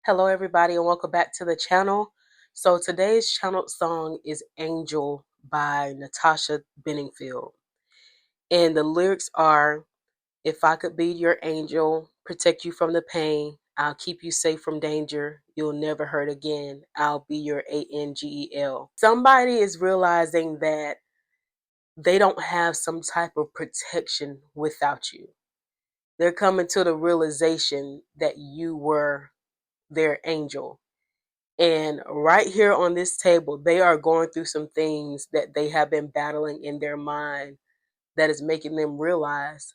Hello, everybody, and welcome back to the channel. So, today's channel song is Angel by Natasha Benningfield. And the lyrics are: If I could be your angel, protect you from the pain, I'll keep you safe from danger. You'll never hurt again. I'll be your angel. Somebody is realizing that they don't have some type of protection without you. They're coming to the realization that you were their angel. And right here on this table, they are going through some things that they have been battling in their mind that is making them realize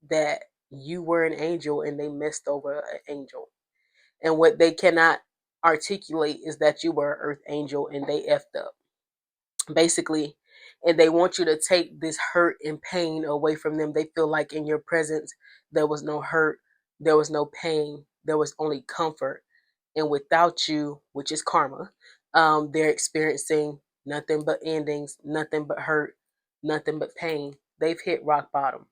that you were an angel and they messed over an angel. And what they cannot articulate is that you were an earth angel and they effed up, basically. And they want you to take this hurt and pain away from them. They feel like in your presence, there was no hurt, there was no pain, there was only comfort. And without you, which is karma, they're experiencing nothing but endings, nothing but hurt, nothing but pain. They've hit rock bottom.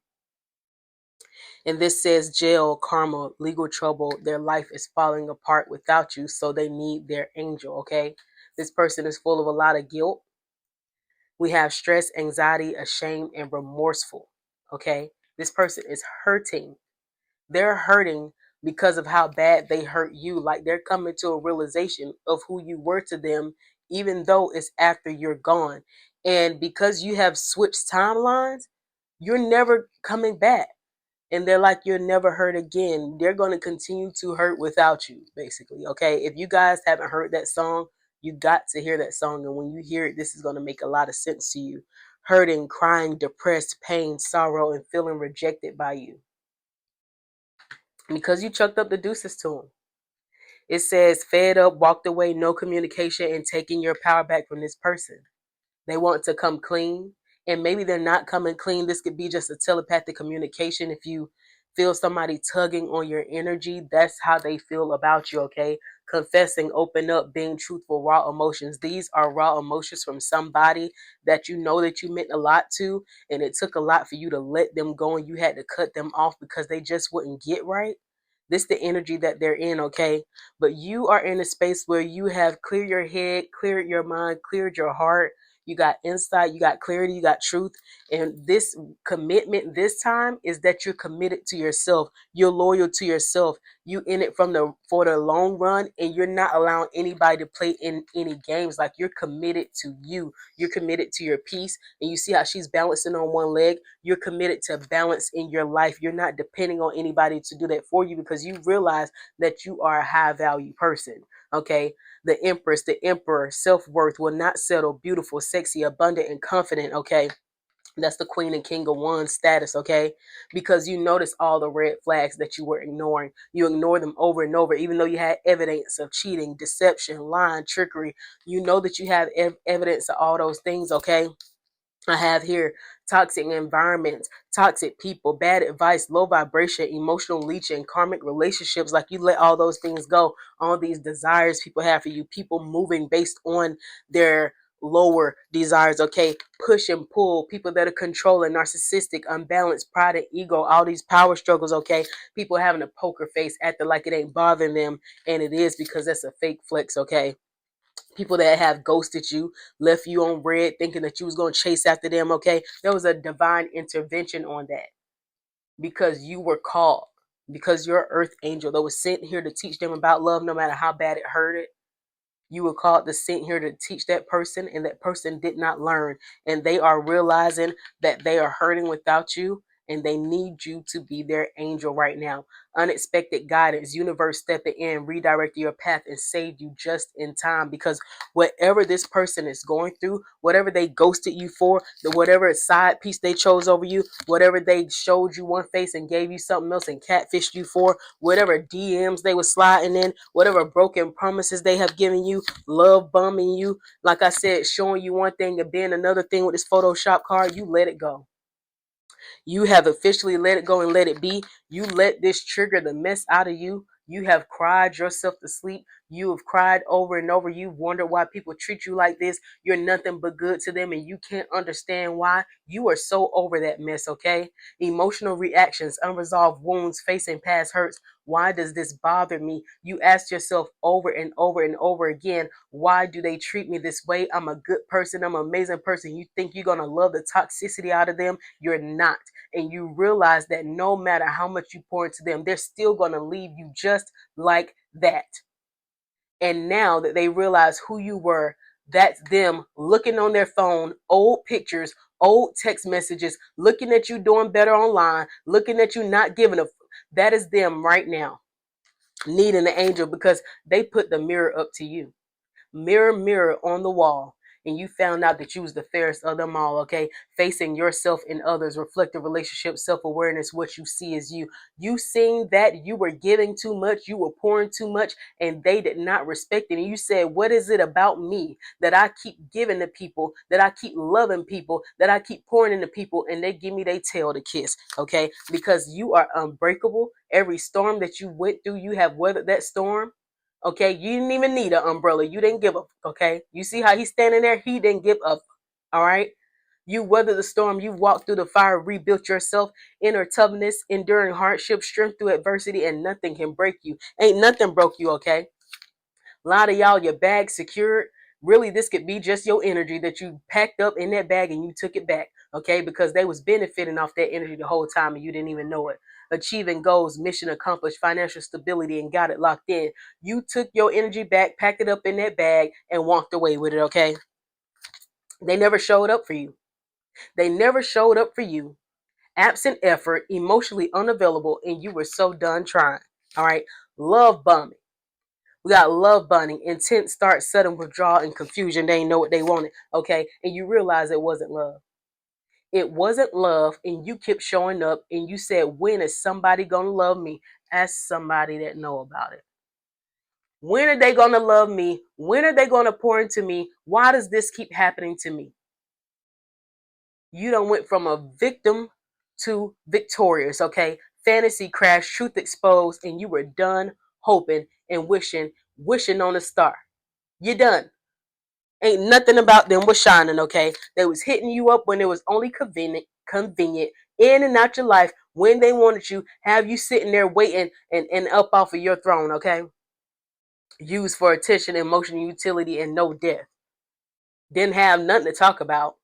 And this says jail, karma, legal trouble. Their life is falling apart without you, so they need their angel, okay? This person is full of a lot of guilt. We have stress, anxiety, ashamed, and remorseful, okay? This person is hurting. They're hurting because of how bad they hurt you. Like they're coming to a realization of who you were to them, even though it's after you're gone. And because you have switched timelines, you're never coming back. And they're like, you're never hurt again. They're going to continue to hurt without you, basically. Okay. If you guys haven't heard that song, you got to hear that song. And when you hear it, this is going to make a lot of sense to you. Hurting, crying, depressed, pain, sorrow, and feeling rejected by you because you chucked up the deuces to them. It says fed up, walked away, no communication, and taking your power back from this person. They want to come clean, and maybe they're not coming clean. This could be just a telepathic communication. If you feel somebody tugging on your energy, that's how they feel about you, okay? Confessing, open up, being truthful, raw emotions. These are raw emotions from somebody that you know that you meant a lot to, and it took a lot for you to let them go, and you had to cut them off because they just wouldn't get right. This the energy that they're in, okay? But you are in a space where you have cleared your head, cleared your mind, cleared your heart. You got insight, you got clarity, you got truth. And this commitment this time is that you're committed to yourself. You're loyal to yourself. You in it for the long run, and you're not allowing anybody to play in any games. Like you're committed to you. You're committed to your peace. And you see how she's balancing on one leg. You're committed to balance in your life. You're not depending on anybody to do that for you because you realize that you are a high value person. Okay. The Empress, the Emperor, self-worth, will not settle, beautiful, sexy, abundant, and confident, okay? That's the Queen and King of Wands status, okay? Because you notice all the red flags that you were ignoring. You ignore them over and over, even though you had evidence of cheating, deception, lying, trickery. You know that you have evidence of all those things, okay? I have here toxic environments, toxic people, bad advice, low vibration, emotional leeching, karmic relationships. Like you let all those things go, all these desires people have for you, people moving based on their lower desires, okay? Push and pull, people that are controlling, narcissistic, unbalanced, pride and ego, all these power struggles, okay? People having a poker face, acting like it ain't bothering them, and it is because that's a fake flex, okay? People that have ghosted you, left you on red, thinking that you was going to chase after them, okay? There was a divine intervention on that because you were called, because you're an earth angel that was sent here to teach them about love no matter how bad it hurted. You were called to sent here to teach that person, and that person did not learn. And they are realizing that they are hurting without you, and they need you to be their angel right now. Unexpected guidance, universe stepping in, redirect your path, and saved you just in time. Because whatever this person is going through, whatever they ghosted you for, whatever side piece they chose over you, whatever they showed you one face and gave you something else and catfished you for, whatever DMs they were sliding in, whatever broken promises they have given you, love bombing you, like I said, showing you one thing and being another thing with this Photoshop card, you let it go. You have officially let it go and let it be. You let this trigger the mess out of you. You have cried yourself to sleep. You have cried over and over. You've wondered why people treat you like this. You're nothing but good to them, and you can't understand why. You are so over that mess, okay? Emotional reactions, unresolved wounds, facing past hurts. Why does this bother me? You ask yourself over and over and over again, why do they treat me this way? I'm a good person. I'm an amazing person. You think you're going to love the toxicity out of them? You're not. And you realize that no matter how much you pour into them, they're still going to leave you just like that. And now that they realize who you were, that's them looking on their phone, old pictures, old text messages, looking at you doing better online, looking at you not giving a. That is them right now needing an angel because they put the mirror up to you. Mirror, mirror on the wall. And you found out that you was the fairest of them all, okay? Facing yourself and others, reflective relationship, self-awareness, what you see is you. You seeing that you were giving too much, you were pouring too much, and they did not respect it. And you said, what is it about me that I keep giving to people, that I keep loving people, that I keep pouring into people, and they give me their tail to kiss, okay? Because you are unbreakable. Every storm that you went through, you have weathered that storm. Okay, you didn't even need an umbrella. You didn't give up. Okay, you see how he's standing there? He didn't give up. All right, you weathered the storm. You walked through the fire, rebuilt yourself, inner toughness, enduring hardship, strength through adversity, and nothing can break you. Ain't nothing broke you. Okay, a lot of y'all, your bag secured. Really, this could be just your energy that you packed up in that bag and you took it back. Okay, because they was benefiting off that energy the whole time and you didn't even know it. Achieving goals, mission accomplished, financial stability, and got it locked in. You took your energy back, packed it up in that bag, and walked away with it. Okay, they never showed up for you. They never showed up for you. Absent effort, emotionally unavailable, and you were so done trying. All right, love bombing. We got love bombing, intent, start, sudden withdrawal, and confusion. They didn't know what they wanted. Okay, and you realize it wasn't love. It wasn't love, and you kept showing up, and you said, "When is somebody gonna love me?" Ask somebody that know about it. When are they gonna love me? When are they gonna pour into me? Why does this keep happening to me? You done went from a victim to victorious. Okay, fantasy crash, truth exposed, and you were done hoping and wishing on a star. You done. Ain't nothing about them was shining, okay? They was hitting you up when it was only convenient, in and out your life when they wanted you, have you sitting there waiting and up off of your throne, okay? Used for attention, emotional utility, and no depth. Didn't have nothing to talk about.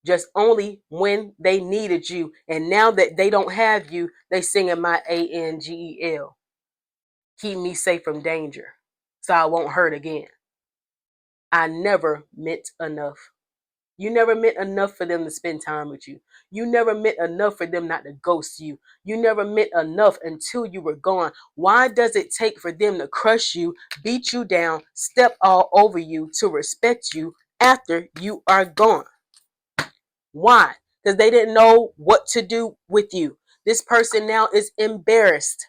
Just only when they needed you. And now that they don't have you, they singing my ANGEL. Keep me safe from danger so I won't hurt again. I never meant enough. You never meant enough for them to spend time with you. You never meant enough for them not to ghost you. You never meant enough until you were gone. Why does it take for them to crush you, beat you down, step all over you to respect you after you are gone? Why? Because they didn't know what to do with you. This person now is embarrassed.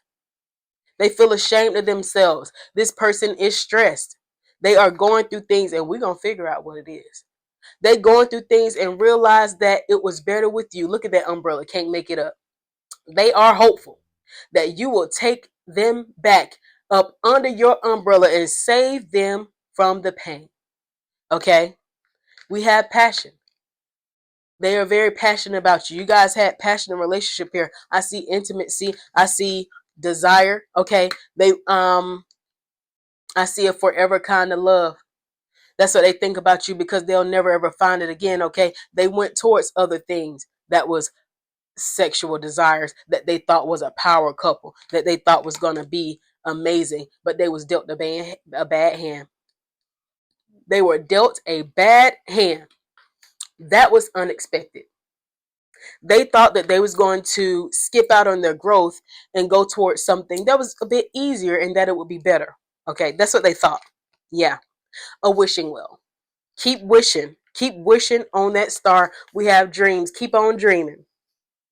They feel ashamed of themselves. This person is stressed. They are going through things, and we're going to figure out what it is. They going through things and realize that it was better with you. Look at that umbrella. Can't make it up. They are hopeful that you will take them back up under your umbrella and save them from the pain. Okay? We have passion. They are very passionate about you. You guys had passionate relationship here. I see intimacy. I see desire. Okay? I see a forever kind of love. That's what they think about you because they'll never ever find it again. Okay, they went towards other things that was sexual desires that they thought was a power couple that they thought was gonna be amazing, but they was dealt a bad hand. They were dealt a bad hand. That was unexpected. They thought that they was going to skip out on their growth and go towards something that was a bit easier and that it would be better. Okay, that's what they thought. Yeah, a wishing well. Keep wishing. Keep wishing on that star. We have dreams. Keep on dreaming.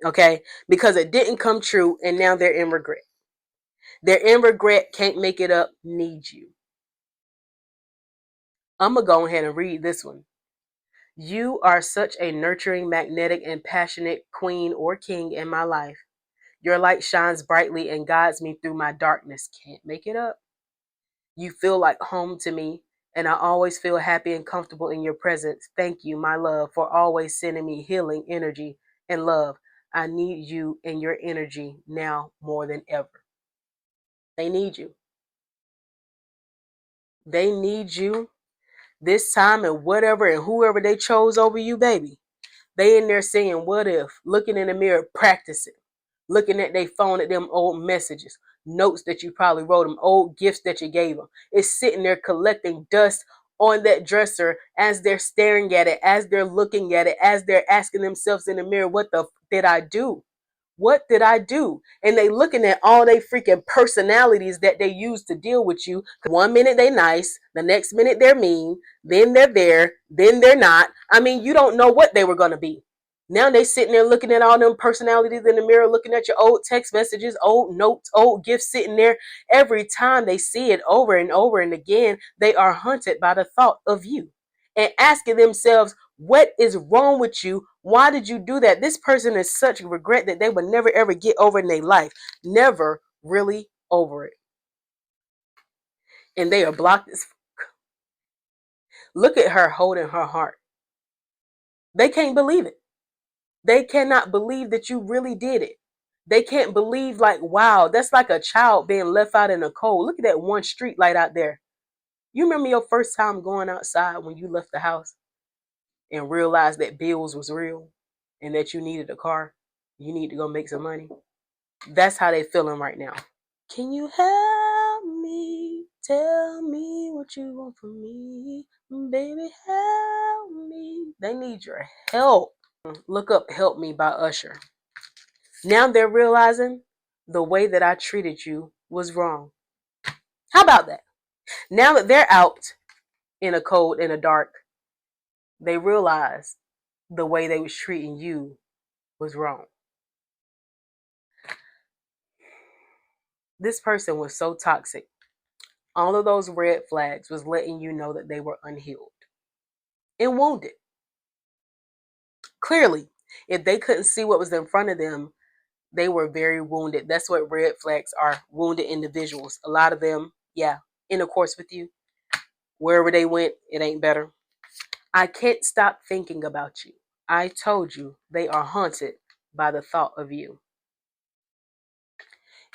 Okay? Because it didn't come true and now they're in regret. They're in regret, can't make it up, need you. I'm going to go ahead and read this one. You are such a nurturing, magnetic, and passionate queen or king in my life. Your light shines brightly and guides me through my darkness. Can't make it up. You feel like home to me. And I always feel happy and comfortable in your presence. Thank you, my love, for always sending me healing energy and love. I need you and your energy now more than ever. They need you. They need you this time, and whatever and whoever they chose over you, baby. They in there saying, what if? Looking in the mirror, practicing. Looking at their phone at them old messages, notes that you probably wrote them, old gifts that you gave them. It's sitting there collecting dust on that dresser as they're staring at it, as they're looking at it, as they're asking themselves in the mirror, what the did I do? What did I do? And they looking at all they freaking personalities that they use to deal with you. One minute they nice, the next minute they're mean, then they're there, then they're not. I mean, you don't know what they were going to be. Now they sitting there looking at all them personalities in the mirror, looking at your old text messages, old notes, old gifts sitting there. Every time they see it over and over and again, they are haunted by the thought of you and asking themselves, what is wrong with you? Why did you do that? This person is such a regret that they would never ever get over in their life. Never really over it. And they are blocked as look at her holding her heart. They can't believe it. They cannot believe that you really did it. They can't believe, like, wow, that's like a child being left out in the cold. Look at that one street light out there. You remember your first time going outside when you left the house and realized that bills was real and that you needed a car? You need to go make some money. That's how they feeling right now. Can you help me? Tell me what you want from me. Baby, help me. They need your help. Look up Help Me by Usher. Now they're realizing the way that I treated you was wrong. How about that? Now that they're out in a cold, in a dark, they realize the way they was treating you was wrong. This person was so toxic. All of those red flags was letting you know that they were unhealed and wounded. Clearly, if they couldn't see what was in front of them, they were very wounded. That's what red flags are, wounded individuals. A lot of them, yeah, intercourse with you. Wherever they went, it ain't better. I can't stop thinking about you. I told you they are haunted by the thought of you.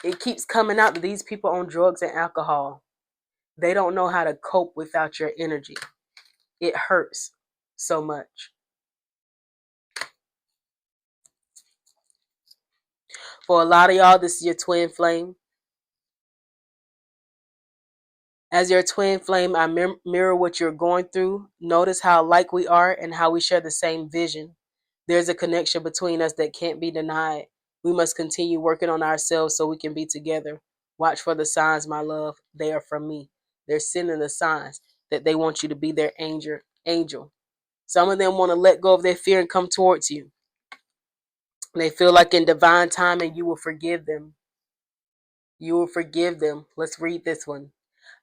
It keeps coming out that these people on drugs and alcohol, they don't know how to cope without your energy. It hurts so much. For a lot of y'all, this is your twin flame. As your twin flame, I mirror what you're going through. Notice how alike we are and how we share the same vision. There's a connection between us that can't be denied. We must continue working on ourselves so we can be together. Watch for the signs, my love. They are from me. They're sending the signs that they want you to be their angel. Some of them want to let go of their fear and come towards you. They feel like in divine timing you will forgive them. You will forgive them. Let's read this one.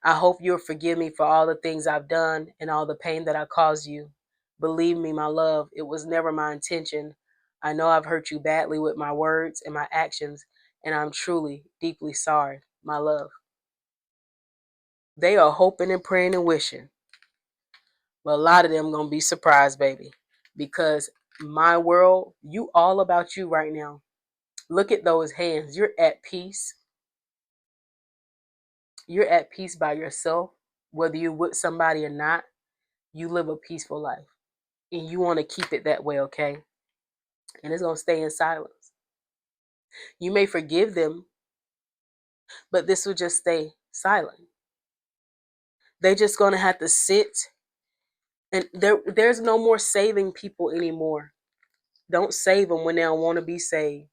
I hope you'll forgive me for all the things I've done and all the pain that I caused you. Believe me, my love, it was never my intention. I know I've hurt you badly with my words and my actions, and I'm truly, deeply sorry, my love. They are hoping and praying and wishing, but a lot of them gonna be surprised, baby, because my world, you all about you right now. Look at those hands. You're at peace. You're at peace by yourself, whether you're with somebody or not. You live a peaceful life, and you want to keep it that way, okay? And it's going to stay in silence. You may forgive them, but this will just stay silent. They're just going to have to sit, and there's no more saving people anymore. Don't save them when they don't want to be saved.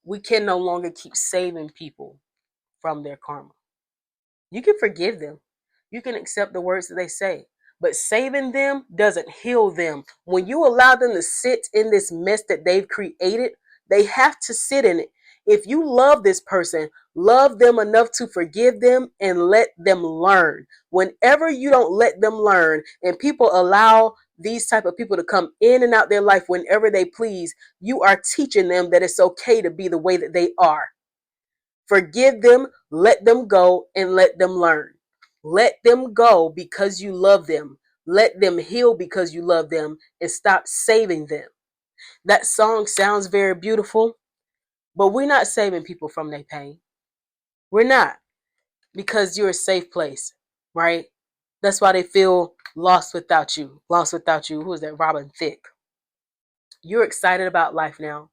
We can no longer keep saving people from their karma. You can forgive them. You can accept the words that they say. But saving them doesn't heal them. When you allow them to sit in this mess that they've created, they have to sit in it. If you love this person, love them enough to forgive them and let them learn. Whenever you don't let them learn and people allow these type of people to come in and out their life whenever they please, you are teaching them that it's okay to be the way that they are. Forgive them, let them go, and let them learn. Let them go because you love them. Let them heal because you love them, and stop saving them. That song sounds very beautiful, but we're not saving people from their pain. We're not, because you're a safe place, right? That's why they feel lost without you. Lost without you. Who is that? Robin Thicke. You're excited about life now.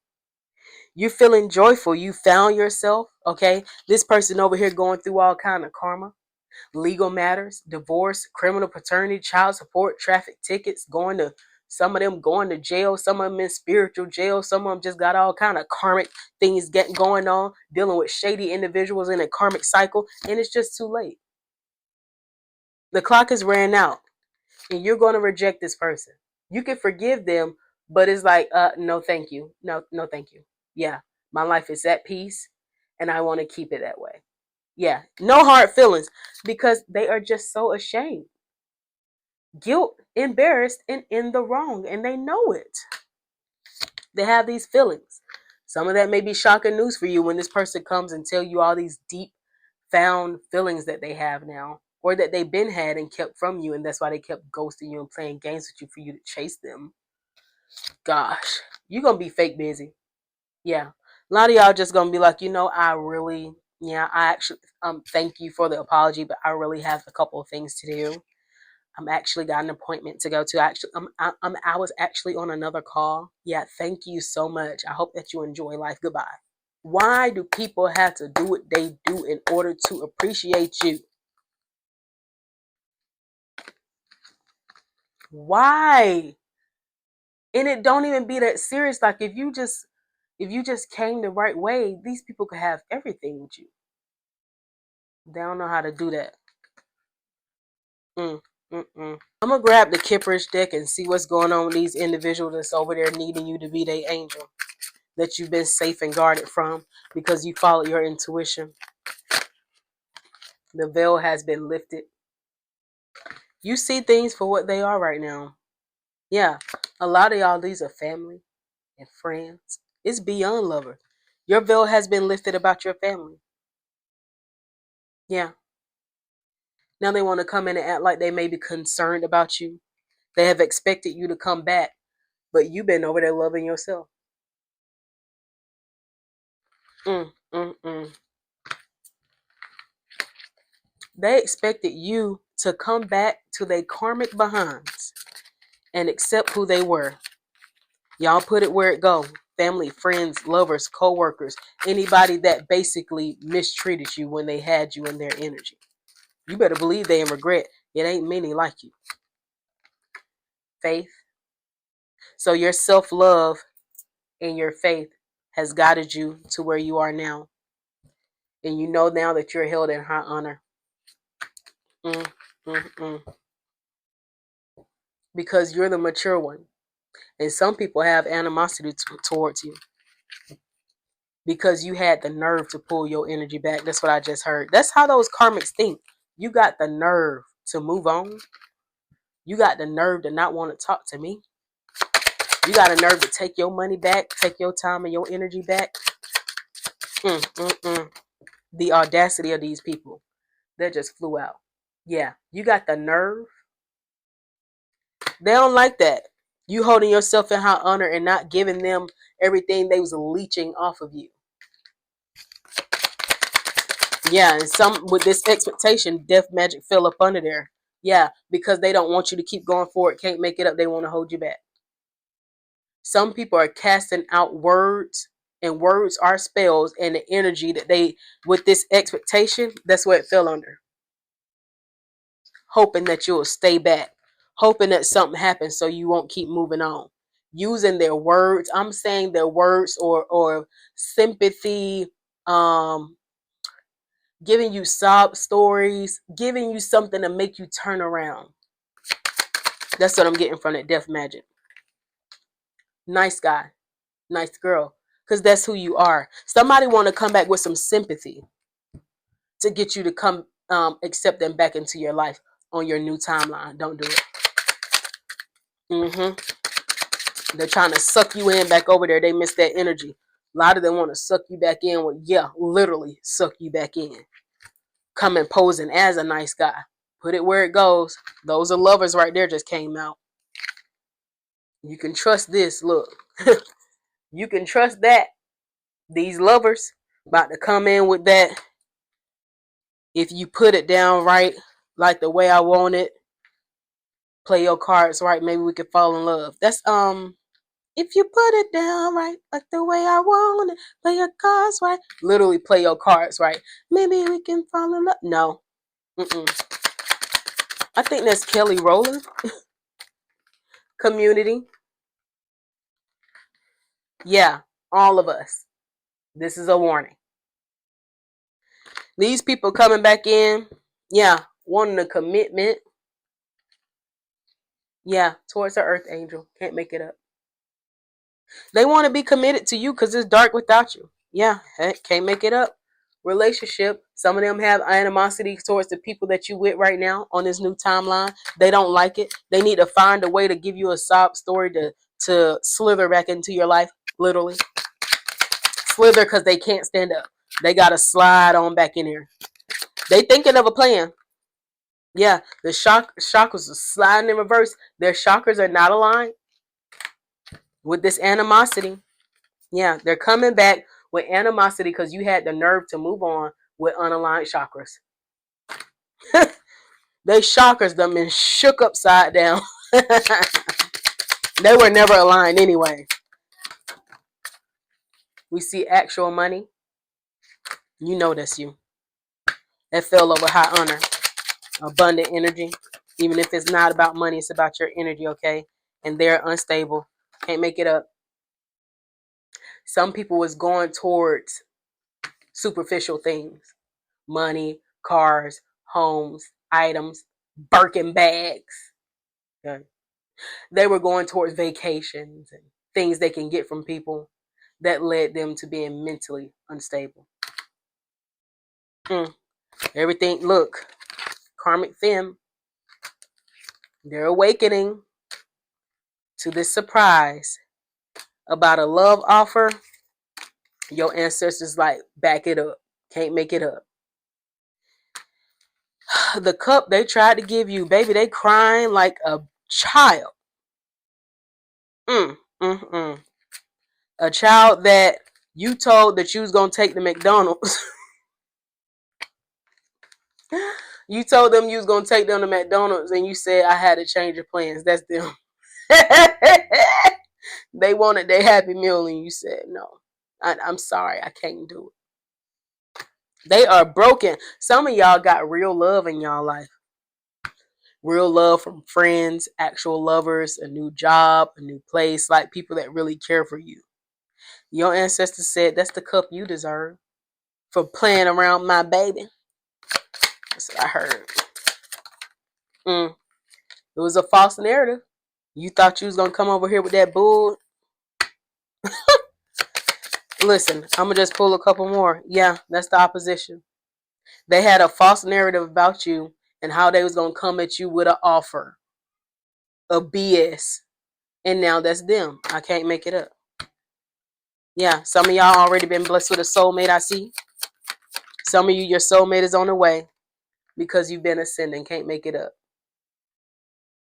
You're feeling joyful. You found yourself. Okay. This person over here going through all kind of karma, legal matters, divorce, criminal paternity, child support, traffic tickets, some of them going to jail, some of them in spiritual jail, some of them just got all kind of karmic things getting going on, dealing with shady individuals in a karmic cycle, and it's just too late. The clock has ran out, and you're going to reject this person. You can forgive them, but it's like, no, thank you. No, no, thank you. Yeah, my life is at peace, and I want to keep it that way. Yeah, no hard feelings, because they are just so ashamed, guilt, embarrassed, and in the wrong, and they know it. They have these feelings. Some of that may be shocking news for you when this person comes and tell you all these deep found feelings that they have now, or that they've been had and kept from you, and that's why they kept ghosting you and playing games with you for you to chase them. Gosh, you're gonna be fake busy. Yeah, a lot of y'all just gonna be like, I actually thank you for the apology, but I really have a couple of things to do. I'm actually got an appointment to go to. I was actually on another call. Yeah, thank you so much. I hope that you enjoy life. Goodbye. Why do people have to do what they do in order to appreciate you? Why? And it don't even be that serious. Like if you just came the right way, these people could have everything with you. They don't know how to do that. Mm, I'm gonna grab the Kipperish deck and see what's going on with these individuals that's over there needing you to be their angel that you've been safe and guarded from because you followed your intuition. The veil has been lifted. You see things for what they are right now. Yeah, a lot of y'all, these are family and friends. It's beyond lovers. Your veil has been lifted about your family. Yeah. Now they want to come in and act like they may be concerned about you. They have expected you to come back, but you've been over there loving yourself. Mm, mm, mm. They expected you to come back to their karmic behinds and accept who they were. Y'all put it where it go. Family, friends, lovers, co-workers, anybody that basically mistreated you when they had you in their energy. You better believe they in regret. It ain't many like you. Faith. So your self-love and your faith has guided you to where you are now. And you know now that you're held in high honor. Mm, mm, mm. Because you're the mature one. And some people have animosity towards you because you had the nerve to pull your energy back. That's what I just heard. That's how those karmics think. You got the nerve to move on. You got the nerve to not want to talk to me. You got a nerve to take your money back, take your time and your energy back. Mm, mm, mm. The audacity of these people that just flew out. Yeah, you got the nerve. They don't like that. You holding yourself in high honor and not giving them everything they was leeching off of you. Yeah, and some with this expectation, death magic fell up under there. Yeah, because they don't want you to keep going forward, can't make it up, they want to hold you back. Some people are casting out words, and words are spells, and the energy that they, with this expectation, that's what it fell under. Hoping that you'll stay back, hoping that something happens so you won't keep moving on. Using their words, I'm saying their words or sympathy, um, giving you sob stories, giving you something to make you turn around. That's what I'm getting from that death magic. Nice guy, nice girl, because that's who you are. Somebody want to come back with some sympathy to get you to come accept them back into your life on your new timeline. Don't do it. They're trying to suck you in back over there. They miss that energy. A lot of them want to suck you back in. Well, yeah, literally suck you back in. Coming posing as a nice guy. Put it where it goes. Those are lovers right there just came out. You can trust this. Look. You can trust that. These lovers about to come in with that. If you put it down right, like the way I want it, play your cards right, maybe we could fall in love. That's if you put it down right, like the way I want it, play your cards right. Literally play your cards right. Maybe we can fall in love. No. I think that's Kelly Rowland. Community. Yeah, all of us. This is a warning. These people coming back in, yeah, wanting a commitment. Yeah, towards the earth angel. Can't make it up. They want to be committed to you because it's dark without you. Yeah, heck, can't make it up. Relationship. Some of them have animosity towards the people that you with right now on this new timeline. They don't like it. They need to find a way to give you a sob story to slither back into your life. Literally. Slither because they can't stand up. They got to slide on back in here. They thinking of a plan. Yeah, the chakras are sliding in reverse. Their chakras are not aligned with this animosity. Yeah, they're coming back with animosity because you had the nerve to move on with unaligned chakras. They chakras them been shook upside down. They were never aligned anyway. We see actual money. You know that's you. That fell over high honor. Abundant energy. Even if it's not about money, it's about your energy, okay? And they're unstable. Can't make it up. Some people was going towards superficial things. Money, cars, homes, items, Birkin bags. Okay. They were going towards vacations and things they can get from people that led them to being mentally unstable. Everything, look, karmic femme, they're awakening to this surprise about a love offer. Your ancestors like, back it up. Can't make it up. The cup they tried to give you, baby, they crying like a child. A child that you told that you was going to take to McDonald's. You told them you was going to take them to McDonald's and you said, I had to change your plans. That's them. They wanted their Happy Meal and you said, no, I'm sorry. I can't do it. They are broken. Some of y'all got real love in y'all life. Real love from friends, actual lovers, a new job, a new place, like people that really care for you. Your ancestors said that's the cup you deserve for playing around my baby. That's what I heard. It was a false narrative. You thought you was going to come over here with that bull. Listen, I'm going to just pull a couple more. Yeah, that's the opposition. They had a false narrative about you and how they was going to come at you with an offer. A BS. And now that's them. I can't make it up. Yeah, some of y'all already been blessed with a soulmate, I see. Some of you, your soulmate is on the way because you've been ascending. Can't make it up.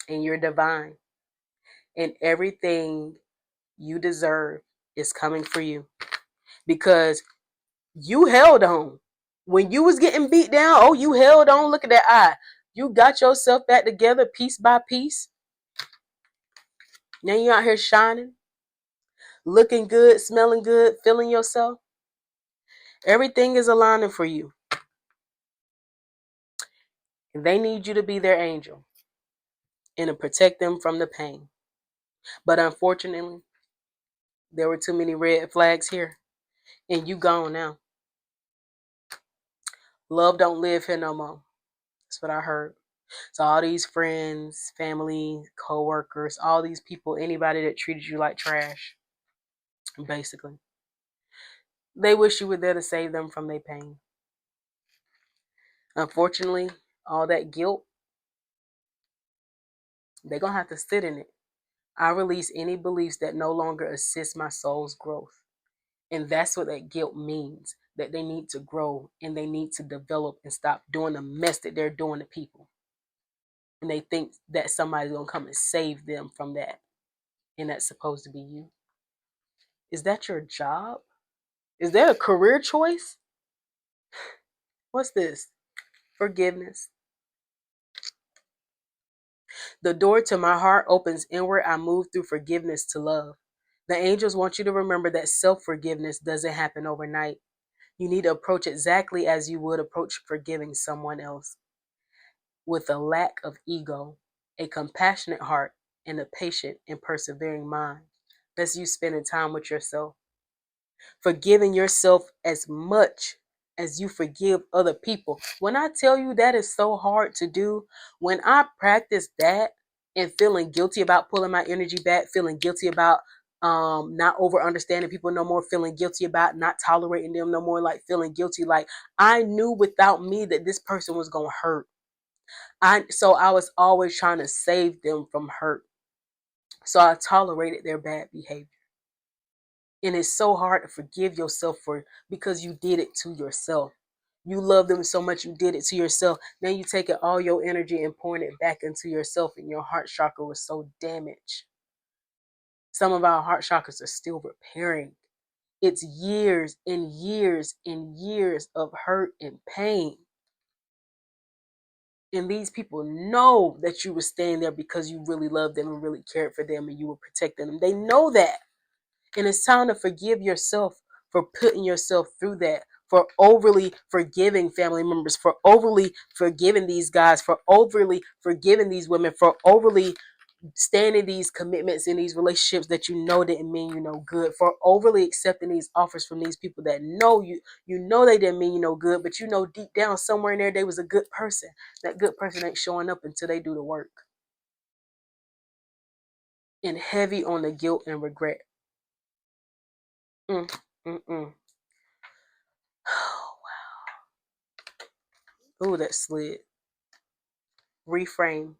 And you're divine. And everything you deserve is coming for you. Because you held on. When you was getting beat down, oh, you held on. Look at that eye. You got yourself back together piece by piece. Now you out here shining, looking good, smelling good, feeling yourself. Everything is aligning for you. And they need you to be their angel and to protect them from the pain. But unfortunately, there were too many red flags here. And you gone now. Love don't live here no more. That's what I heard. So all these friends, family, co-workers, all these people, anybody that treated you like trash, basically, they wish you were there to save them from their pain. Unfortunately, all that guilt, they're going to have to sit in it. I release any beliefs that no longer assist my soul's growth. And that's what that guilt means, that they need to grow and they need to develop and stop doing the mess that they're doing to people. and they think that somebody's going to come and save them from that. And that's supposed to be you. Is that your job? Is that a career choice? What's this? Forgiveness. The door to my heart opens inward. I move through forgiveness to love. The angels want you to remember that self-forgiveness doesn't happen overnight. You need to approach exactly as you would approach forgiving someone else, with a lack of ego, a compassionate heart, and a patient and persevering mind. That's you spending time with yourself, forgiving yourself as much as you forgive other people. When I tell you that is so hard to do, when I practice that and feeling guilty about pulling my energy back, feeling guilty about not over understanding people no more, feeling guilty about not tolerating them no more, like feeling guilty, like I knew without me that this person was gonna hurt. So I was always trying to save them from hurt. So I tolerated their bad behavior. And it's so hard to forgive yourself for because you did it to yourself. You love them so much you did it to yourself. Now you taking all your energy and pouring it back into yourself, and your heart chakra was so damaged. Some of our heart chakras are still repairing. It's years and years and years of hurt and pain. And these people know that you were staying there because you really loved them and really cared for them and you were protecting them. They know that. And it's time to forgive yourself for putting yourself through that, for overly forgiving family members, for overly forgiving these guys, for overly forgiving these women, for overly standing these commitments in these relationships that you know didn't mean you no good, for overly accepting these offers from these people that know you know they didn't mean you no good, but you know deep down somewhere in there they was a good person. That good person ain't showing up until they do the work. And heavy on the guilt and regret. Mm, mm, mm. Oh, that slid. Reframe.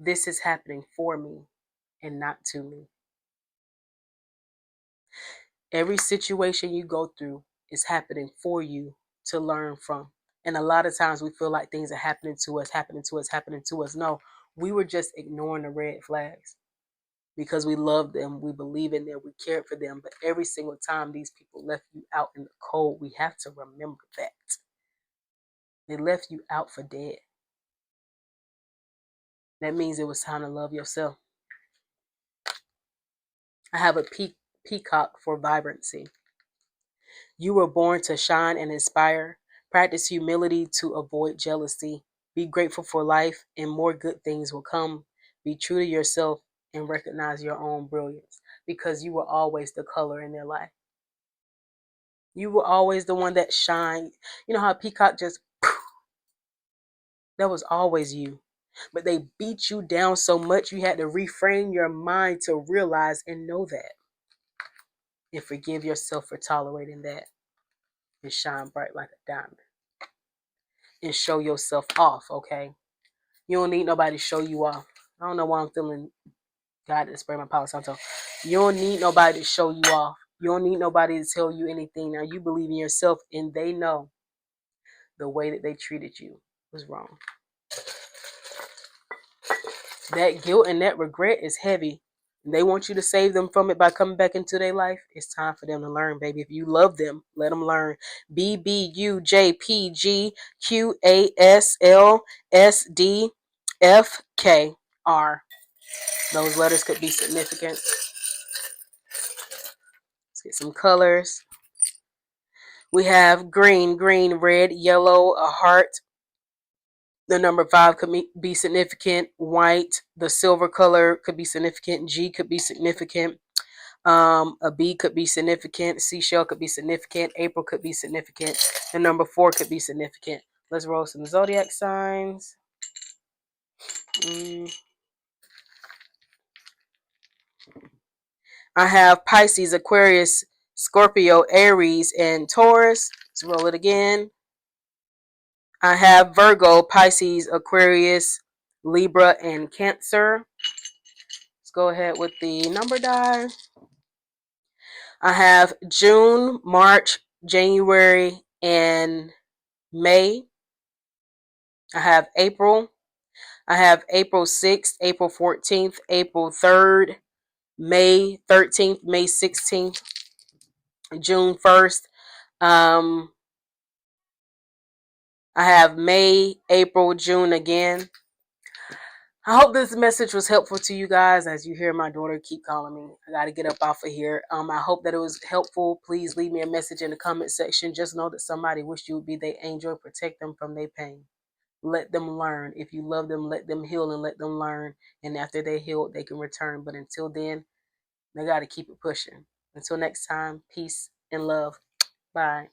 This is happening for me and not to me. Every situation you go through is happening for you to learn from. And a lot of times we feel like things are happening to us, happening to us, happening to us. No, we were just ignoring the red flags because we love them, we believe in them, we cared for them. But every single time these people left you out in the cold, we have to remember that. They left you out for dead. That means it was time to love yourself. I have a peacock for vibrancy. You were born to shine and inspire. Practice humility to avoid jealousy. Be grateful for life, and more good things will come. Be true to yourself and recognize your own brilliance because you were always the color in their life. You were always the one that shined. You know how a peacock just, that was always you. But they beat you down so much you had to reframe your mind to realize and know that. And forgive yourself for tolerating that. And shine bright like a diamond. And show yourself off, okay? You don't need nobody to show you off. I don't know why I'm feeling God to spray my Palo Santo. You don't need nobody to show you off. You don't need nobody to tell you anything. Now you believe in yourself and they know the way that they treated you was wrong. That guilt and that regret is heavy. They want you to save them from it by coming back into their life. It's time for them to learn, baby. If you love them, let them learn. BBUJPGQASLSDFKR. Those letters could be significant. Let's get some colors. We have green, red, yellow, a heart. The number 5 could be significant. White, the silver color could be significant. G could be significant. A B could be significant. Seashell could be significant. April could be significant. The number 4 could be significant. Let's roll some zodiac signs. I have Pisces, Aquarius, Scorpio, Aries, and Taurus. Let's roll it again. I have Virgo, Pisces, Aquarius, Libra, and Cancer. Let's go ahead with the number die. I have June, March, January, and May. I have April, I have April 6th, April 14th, April 3rd, May 13th, May 16th, June 1st. I have May, April, June again. I hope this message was helpful to you guys. As you hear my daughter keep calling me, I got to get up off of here. I hope that it was helpful. Please leave me a message in the comment section. Just know that somebody wished you would be their angel and protect them from their pain. Let them learn. If you love them, let them heal and let them learn. And after they heal, they can return. But until then, they got to keep it pushing. Until next time, peace and love. Bye.